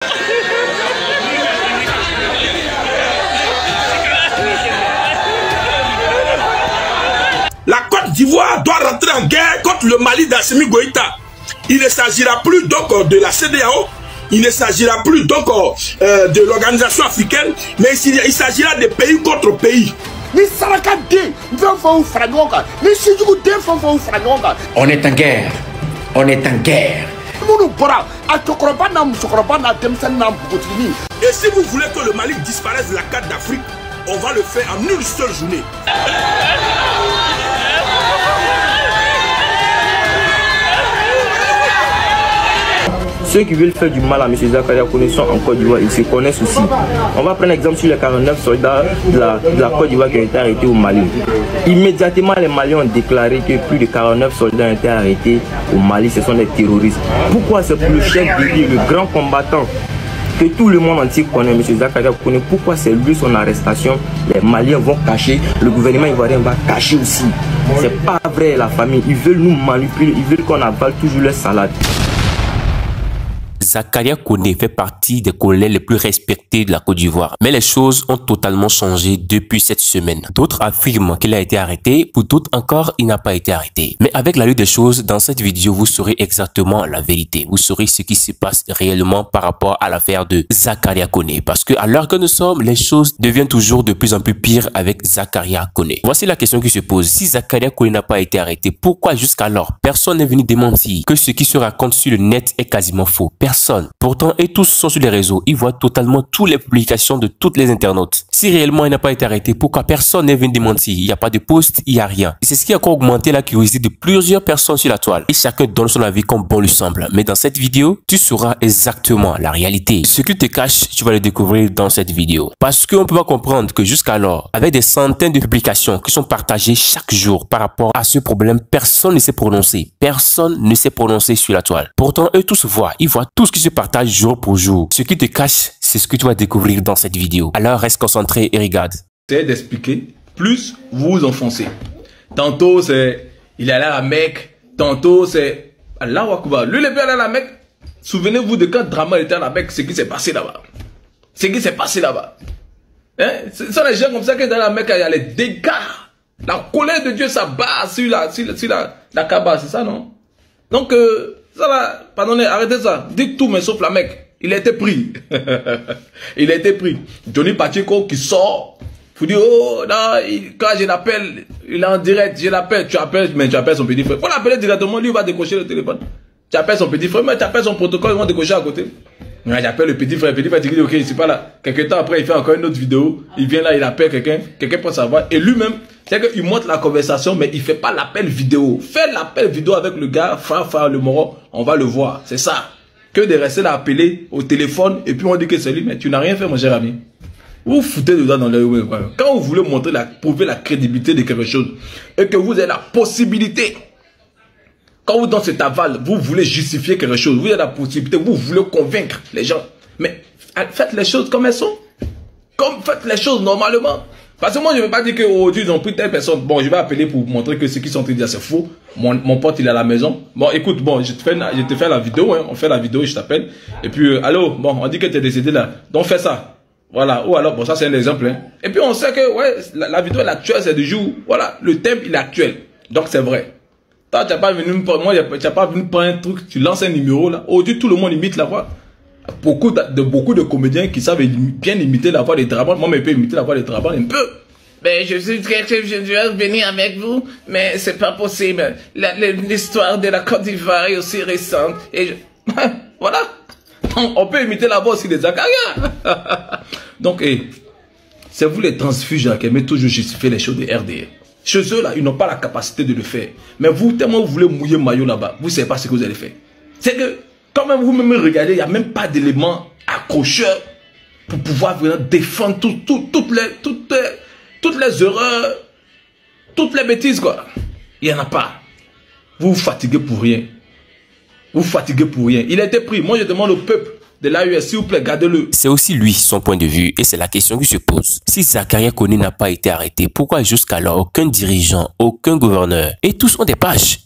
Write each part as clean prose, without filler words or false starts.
La Côte d'Ivoire doit rentrer en guerre contre le Mali d'Assimi Goïta. Il ne s'agira plus donc de la CEDEAO, il ne s'agira plus donc de l'organisation africaine, mais il s'agira de pays contre pays. On est en guerre. On est en guerre. Et si vous voulez que le Mali disparaisse de la carte d'Afrique, on va le faire en une seule journée. Ceux qui veulent faire du mal à M. Zakaria Kone sont en Côte d'Ivoire, ils se connaissent aussi. On va prendre l'exemple sur les 49 soldats de la Côte d'Ivoire qui ont été arrêtés au Mali. Immédiatement, les Maliens ont déclaré que plus de 49 soldats ont été arrêtés au Mali, ce sont des terroristes. Pourquoi? C'est pour le chef guerrier, le grand combattant que tout le monde entier connaît, M. Zakaria Kone. Pourquoi c'est lui son arrestation? Les Maliens vont cacher, le gouvernement ivoirien va cacher aussi. C'est pas vrai, la famille. Ils veulent nous manipuler, ils veulent qu'on avale toujours leur salade. Zakaria Kone fait partie des colonels les plus respectés de la Côte d'Ivoire. Mais les choses ont totalement changé depuis cette semaine. D'autres affirment qu'il a été arrêté, pour d'autres encore, il n'a pas été arrêté. Mais avec la lutte des choses, dans cette vidéo, vous saurez exactement la vérité. Vous saurez ce qui se passe réellement par rapport à l'affaire de Zakaria Kone. Parce que à l'heure que nous sommes, les choses deviennent toujours de plus en plus pires avec Zakaria Kone. Voici la question qui se pose. Si Zakaria Kone n'a pas été arrêté, pourquoi jusqu'alors personne n'est venu démentir que ce qui se raconte sur le net est quasiment faux? Personne. Pourtant, et tous sont sur les réseaux. Ils voient totalement toutes les publications de toutes les internautes. Si réellement il n'a pas été arrêté, pourquoi personne n'est venu démentir? Il n'y a pas de post, il n'y a rien. Et c'est ce qui a encore augmenté la curiosité de plusieurs personnes sur la toile. Et chacun donne son avis comme bon lui semble. Mais dans cette vidéo, tu sauras exactement la réalité. Ce qui te cache, tu vas le découvrir dans cette vidéo. Parce qu'on ne peut pas comprendre que jusqu'alors, avec des centaines de publications qui sont partagées chaque jour par rapport à ce problème, personne ne s'est prononcé. Personne ne s'est prononcé sur la toile. Pourtant, eux tous voient. Ils voient tout ce qui se partage jour pour jour. Ce qui te cache, c'est ce que tu vas découvrir dans cette vidéo. Alors reste concentré et regarde. C'est d'expliquer, plus vous vous enfoncez. Tantôt c'est il est allé à la Mecque, tantôt c'est Allahu Akbar. Lui le père allé à la Mecque. Souvenez-vous de quand Drama était à la Mecque, ce qui s'est passé là-bas. Ce qui s'est passé là-bas. Hein? Ce sont les gens comme ça qui sont dans la Mecque, il y a les dégâts. La colère de Dieu s'abat sur la Kaaba, c'est ça non? Donc ça là, pardonnez, arrêtez ça. Dites tout, mais sauf la Mecque. Il a été pris. Il a été pris. Johnny Pacheco qui sort. Vous dites, oh, non, quand je l'appelle, il est en direct, je l'appelle. Tu appelles, mais tu appelles son petit frère. Faut l'appeler directement, lui, il va décocher le téléphone. Tu appelles son petit frère, mais tu appelles son protocole, ils vont décocher à côté. J'appelle le petit frère, il dit, ok, je suis pas là. Quelques temps après, il fait encore une autre vidéo. Il vient là, il appelle quelqu'un pour savoir. Et lui-même, c'est qu'il montre la conversation, mais il fait pas l'appel vidéo. Fais l'appel vidéo avec le gars, frère, le moro, on va le voir. C'est ça. Que de rester là appeler au téléphone, et puis on dit que c'est lui, mais tu n'as rien fait, mon cher ami. Vous foutez dedans dans le web. Quand vous voulez montrer prouver la crédibilité de quelque chose, et que vous avez la possibilité, quand vous dans cet aval, vous voulez justifier quelque chose, vous avez la possibilité, vous voulez convaincre les gens. Mais faites les choses comme elles sont. Comme faites les choses normalement. Parce que moi, je ne vais pas dire qu'aujourd'hui, ils ont pris telle personne. Bon, je vais appeler pour montrer que ce qu'ils sont en train de dire, c'est faux. Mon pote, il est à la maison. Bon, écoute, bon, je te fais la vidéo, hein. On fait la vidéo, je t'appelle. Et puis, allô, bon, on dit que tu es décédé là. Donc, fais ça. Voilà. Ou alors, bon, ça, c'est un exemple, hein. Et puis, on sait que, ouais, la vidéo, elle est actuelle, c'est du jour. Voilà. Le thème, il est actuel. Donc, c'est vrai. Toi, tu n'as pas venu me prendre un truc, tu lances un numéro, là. Aujourd'hui, tout le monde imite la voix. Beaucoup de comédiens qui savent bien imiter la voix des Trabants. Moi, je peux imiter la voix des Trabants un peu. Mais je suis très, je dois venir avec vous, mais c'est pas possible. L'histoire de la Côte d'Ivoire est aussi récente. Et voilà. On peut imiter la voix aussi des Zakaria. Donc, c'est vous les transfuges qui aimez toujours justifier les choses de RDR. Chez eux, là, ils n'ont pas la capacité de le faire. Mais vous, tellement vous voulez mouiller maillot là-bas, vous ne savez pas ce que vous allez faire. C'est que, quand même vous-même regardez, il n'y a même pas d'éléments accrocheurs pour pouvoir vraiment défendre toutes les erreurs, toutes les bêtises, quoi. Il n'y en a pas. Vous vous fatiguez pour rien. Vous vous fatiguez pour rien. Il a été pris. Moi, je demande au peuple de l'AES, s'il vous plaît, gardez-le. C'est aussi lui son point de vue et c'est la question qui se pose. Si Zakaria Koné n'a pas été arrêté, pourquoi jusqu'alors aucun dirigeant, aucun gouverneur, et tous ont des pages,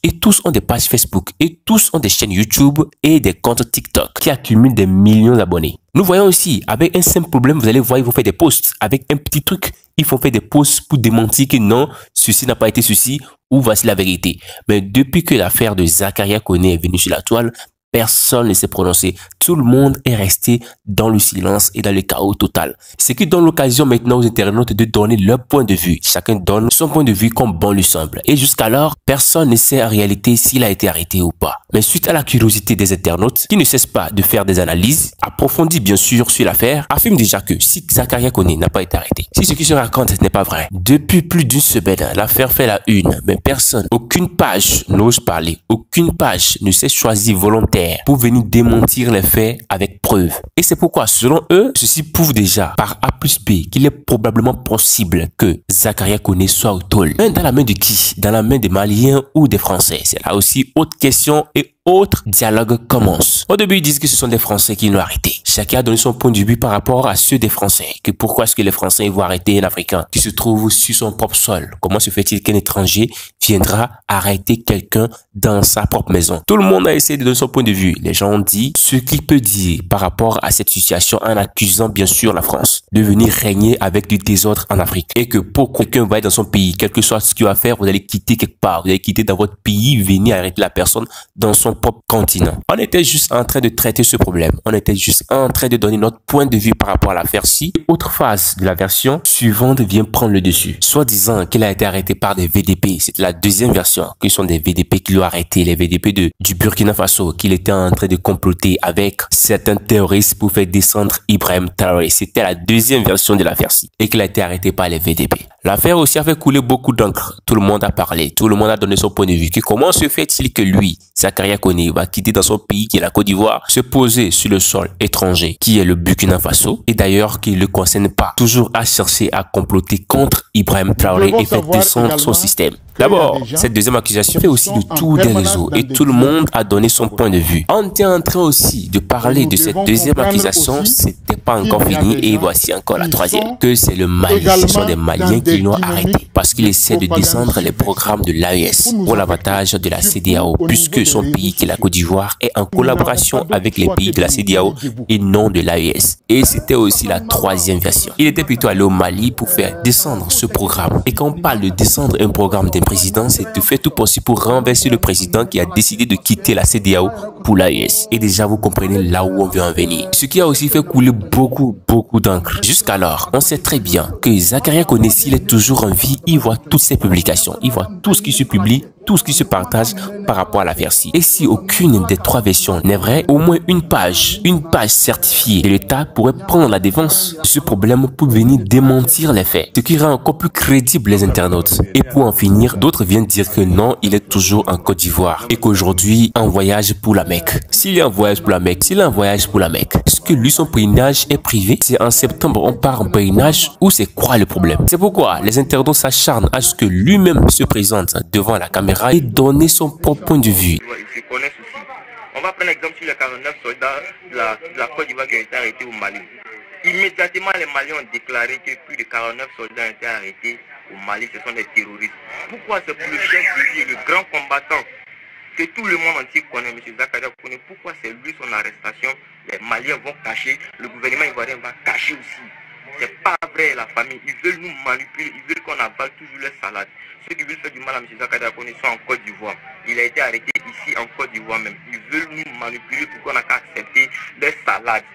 Facebook, et tous ont des chaînes YouTube et des comptes TikTok qui accumulent des millions d'abonnés. Nous voyons aussi, avec un simple problème, vous allez voir, ils vont faire des posts avec un petit truc. Ils font faire des posts pour démentir que non, ceci n'a pas été ceci, ou voici la vérité. Mais depuis que l'affaire de Zakaria Koné est venue sur la toile, personne ne s'est prononcé. Tout le monde est resté dans le silence et dans le chaos total. Ce qui donne l'occasion maintenant aux internautes de donner leur point de vue. Chacun donne son point de vue comme bon lui semble. Et jusqu'alors, personne ne sait en réalité s'il a été arrêté ou pas. Mais suite à la curiosité des internautes, qui ne cessent pas de faire des analyses, approfondies bien sûr sur l'affaire, affirment déjà que si Zakaria Koné n'a pas été arrêté, si ce qui se raconte n'est pas vrai, depuis plus d'une semaine, l'affaire fait la une, mais personne, aucune page n'ose parler, aucune page ne s'est choisie volontaire pour venir démentir les faits avec preuve. Et c'est pourquoi, selon eux, ceci prouve déjà par A plus B qu'il est probablement possible que Zakaria Koné soit au tôle. Mais dans la main de qui? Dans la main des Maliens ou des Français? C'est là aussi autre question et autre dialogue commence. Au début, ils disent que ce sont des Français qui l'ont arrêté. Chacun a donné son point de vue par rapport à ceux des Français. Que pourquoi est-ce que les Français vont arrêter un Africain qui se trouve sur son propre sol? Comment se fait-il qu'un étranger viendra arrêter quelqu'un dans sa propre maison? Tout le monde a essayé de donner son point de vue. Les gens ont dit ce qu'il peut dire par rapport à cette situation en accusant bien sûr la France de venir régner avec du désordre en Afrique. Et que pour quelqu'un va être dans son pays, quel que soit ce qu'il va faire, vous allez quitter quelque part. Vous allez quitter dans votre pays, venir arrêter la personne dans son propre continent. On était juste en train de traiter ce problème. On était juste en train de donner notre point de vue par rapport à l'affaire-ci. Autre phase de la version suivante vient prendre le dessus. Soit disant qu'il a été arrêté par des VDP. C'est la deuxième version. Que sont des VDP qui l'ont arrêté. Les VDP du Burkina Faso. Qu'il était en train de comploter avec certains terroristes pour faire descendre Ibrahim Traoré. C'était la deuxième version de l'affaire-ci. Et qu'il a été arrêté par les VDP. L'affaire aussi a fait couler beaucoup d'encre. Tout le monde a parlé. Tout le monde a donné son point de vue. Que comment se fait-il que lui, Zakaria Koné, va quitter dans son pays qui est la Côte d'Ivoire, se poser sur le sol étranger qui est le Burkina Faso et d'ailleurs qui ne le concerne pas, toujours à chercher à comploter contre Ibrahim Traoré et faire descendre son système. D'abord, cette deuxième accusation fait aussi le tour des réseaux et tout le monde a donné son point de vue. On était en train aussi de parler de cette deuxième accusation, c'était pas encore fini et voici encore la troisième, que c'est le Mali. Ce sont des Maliens qui l'ont arrêté parce qu'il essaie de descendre les programmes de l'AES pour l'avantage de la CEDEAO puisque son pays qui est la Côte d'Ivoire est en collaboration avec les pays de la CEDEAO et non de l'AES. Et c'était aussi la troisième version. Il était plutôt allé au Mali pour faire descendre ce programme. Et quand on parle de descendre un programme d'un président, c'est de faire tout possible pour renverser le président qui a décidé de quitter la CEDEAO pour l'AES. Et déjà, vous comprenez là où on veut en venir. Ce qui a aussi fait couler beaucoup d'encre. Jusqu'alors, on sait très bien que Zakaria Koné, s'il est toujours en vie, il voit toutes ses publications. Il voit tout ce qui se publie, tout ce qui se partage par rapport à l'affaire-ci. Et si aucune des trois versions n'est vraie, au moins une page certifiée de l'État pourrait prendre la défense de ce problème pour venir démentir les faits. Ce qui rend encore plus crédible les internautes. Et pour en finir, d'autres viennent dire que non, il est toujours en Côte d'Ivoire et qu'aujourd'hui, en voyage pour la Mecque. S'il est en voyage pour la Mecque, est-ce que lui, son pèlerinage est privé? C'est en septembre, on part en pèlerinage ou c'est quoi le problème? C'est pourquoi les internautes s'acharnent à ce que lui-même se présente devant la caméra et donner son propre point de vue. On va prendre l'exemple sur les 49 soldats de la Côte d'Ivoire qui ont été arrêtés au Mali. Immédiatement, les Maliens ont déclaré que plus de 49 soldats ont été arrêtés au Mali, ce sont des terroristes. Pourquoi c'est pour le chef de ville, le grand combattant que tout le monde entier connaît, M. Zakaria Koné, pourquoi c'est lui son arrestation? Les Maliens vont cacher, le gouvernement ivoirien va cacher aussi. C'est pas vrai, la famille. Ils veulent nous manipuler, ils veulent qu'on avale toujours les salades. Ceux qui veulent faire du mal à M. Zakaria Koné sont en Côte d'Ivoire. Il a été arrêté ici en Côte d'Ivoire même. Ils veulent nous manipuler pour qu'on n'a qu'à accepter les salades.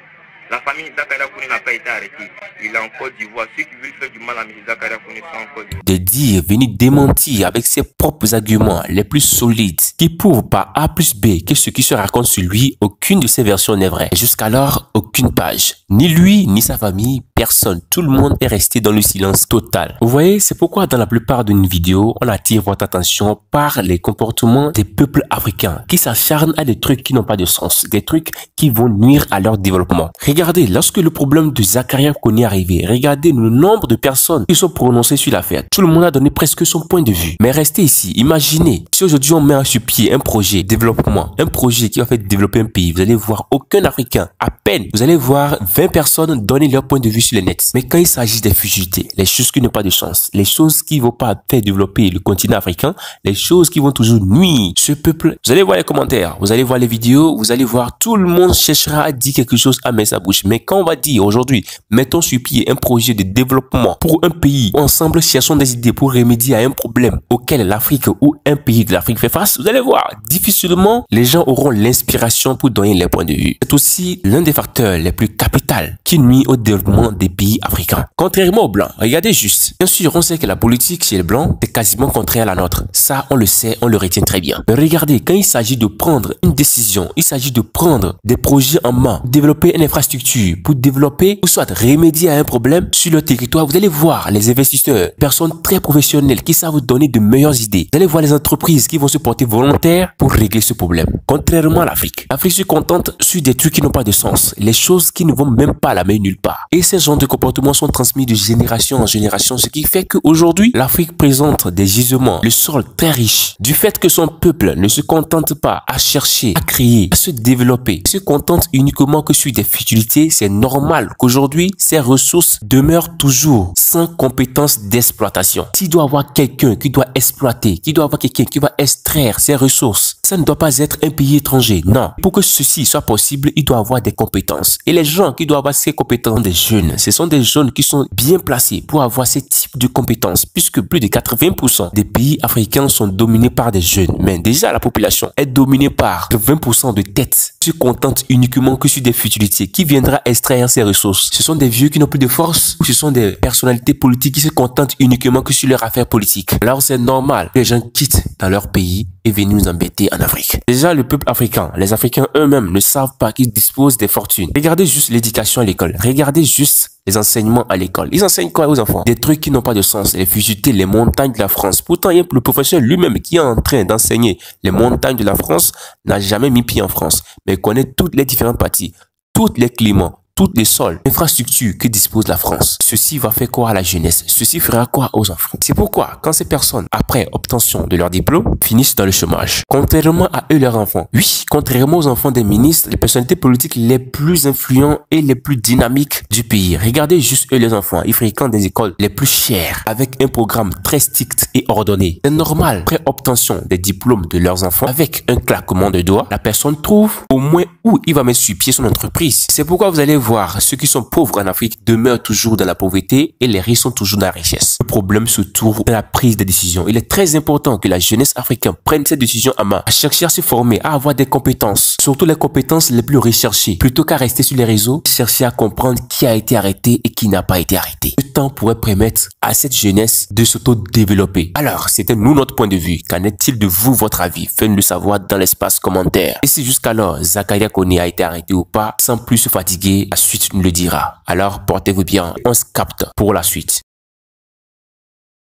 La famille Zakaria Koné n'a pas été arrêtée. Il est en Côte d'Ivoire. Ceux qui veulent faire du mal à M. Zakaria Koné sont en Côte d'Ivoire. De dire, venir démentir avec ses propres arguments les plus solides, qui prouvent par A plus B que ce qui se raconte sur lui, aucune de ces versions n'est vraie. Jusqu'alors, aucune page, ni lui, ni sa famille, personne. Tout le monde est resté dans le silence total. Vous voyez, c'est pourquoi dans la plupart de nos vidéos, on attire votre attention par les comportements des peuples africains qui s'acharnent à des trucs qui n'ont pas de sens, des trucs qui vont nuire à leur développement. Regardez, lorsque le problème de Zakaria Kone est arrivé, regardez le nombre de personnes qui sont prononcées sur l'affaire. Tout le monde a donné presque son point de vue. Mais restez ici, imaginez, si aujourd'hui on met sur pied un projet de développement, un projet qui va faire développer un pays, vous allez voir aucun Africain, à peine, vous allez voir 20 personnes donner leur point de vue sur les nets. Mais quand il s'agit des futilités, les choses qui n'ont pas de sens, les choses qui ne vont pas faire développer le continent africain, les choses qui vont toujours nuire ce peuple, vous allez voir les commentaires, vous allez voir les vidéos, vous allez voir tout le monde cherchera à dire quelque chose à mettre sa bouche. Mais quand on va dire aujourd'hui, mettons sur pied un projet de développement pour un pays, ensemble cherchons des idées pour remédier à un problème auquel l'Afrique ou un pays de l'Afrique fait face, vous allez voir, difficilement les gens auront l'inspiration pour donner leur point de vue. C'est aussi l'un des facteurs les plus capitaux qui nuit au développement des pays africains. Contrairement aux Blancs, regardez juste. Bien sûr, on sait que la politique chez les Blancs est quasiment contraire à la nôtre. Ça, on le sait, on le retient très bien. Mais regardez, quand il s'agit de prendre une décision, il s'agit de prendre des projets en main, développer une infrastructure pour développer ou soit remédier à un problème sur le territoire, vous allez voir les investisseurs, personnes très professionnelles qui savent vous donner de meilleures idées. Vous allez voir les entreprises qui vont se porter volontaires pour régler ce problème. Contrairement à l'Afrique. L'Afrique se contente sur des trucs qui n'ont pas de sens, les choses qui ne vont même pas la main nulle part. Et ces genres de comportements sont transmis de génération en génération, ce qui fait qu'aujourd'hui, l'Afrique présente des gisements, le sol très riche. Du fait que son peuple ne se contente pas à chercher, à créer, à se développer, se contente uniquement que sur des futilités, c'est normal qu'aujourd'hui, ces ressources demeurent toujours sans compétence d'exploitation. S'il doit y avoir quelqu'un qui doit exploiter, qui doit avoir quelqu'un qui va extraire ces ressources, ça ne doit pas être un pays étranger, non. Pour que ceci soit possible, il doit avoir des compétences. Et les gens qui doivent avoir ces compétences sont des jeunes. Ce sont des jeunes qui sont bien placés pour avoir ces types de compétences, puisque plus de 80% des pays africains sont dominés par des jeunes. Mais déjà, la population est dominée par 20% de têtes qui se contentent uniquement que sur des futilités. Qui viendra extraire ces ressources? Ce sont des vieux qui n'ont plus de force ou ce sont des personnalités politiques qui se contentent uniquement que sur leurs affaires politiques. Alors c'est normal que les gens quittent dans leur pays et viennent nous embêter en Afrique. Déjà, le peuple africain, les Africains eux-mêmes ne savent pas qu'ils disposent des fortunes. Regardez juste l'éducation à l'école. Regardez juste les enseignements à l'école. Ils enseignent quoi aux enfants? Des trucs qui n'ont pas de sens. Les futilités, les montagnes de la France. Pourtant, il y a le professeur lui-même qui est en train d'enseigner les montagnes de la France, n'a jamais mis pied en France, mais connaît toutes les différentes parties, tous les climats, toutes les sols, infrastructures que dispose la France. Ceci va faire quoi à la jeunesse? Ceci fera quoi aux enfants? C'est pourquoi, quand ces personnes, après obtention de leur diplôme, finissent dans le chômage, contrairement à eux, leurs enfants. Oui, contrairement aux enfants des ministres, les personnalités politiques les plus influents et les plus dynamiques du pays. Regardez juste eux, les enfants. Ils fréquentent des écoles les plus chères, avec un programme très strict et ordonné. C'est normal. Après obtention des diplômes de leurs enfants, avec un claquement de doigts, la personne trouve au moins où il va mettre sur pied son entreprise. C'est pourquoi vous allez voir ceux qui sont pauvres en Afrique demeurent toujours dans la pauvreté et les riches sont toujours dans la richesse. Le problème se trouve dans la prise de décision. Il est très important que la jeunesse africaine prenne cette décision en main, à chercher à se former, à avoir des compétences, surtout les compétences les plus recherchées, plutôt qu'à rester sur les réseaux, chercher à comprendre qui a été arrêté et qui n'a pas été arrêté. Ce temps pourrait permettre à cette jeunesse de s'auto-développer. Alors, c'était nous notre point de vue. Qu'en est-il de vous, votre avis? Faites-nous le savoir dans l'espace commentaire. Et si jusqu'alors Zakaria Kone a été arrêté ou pas, sans plus se fatiguer, la suite nous le dira. Alors portez-vous bien, on se capte pour la suite.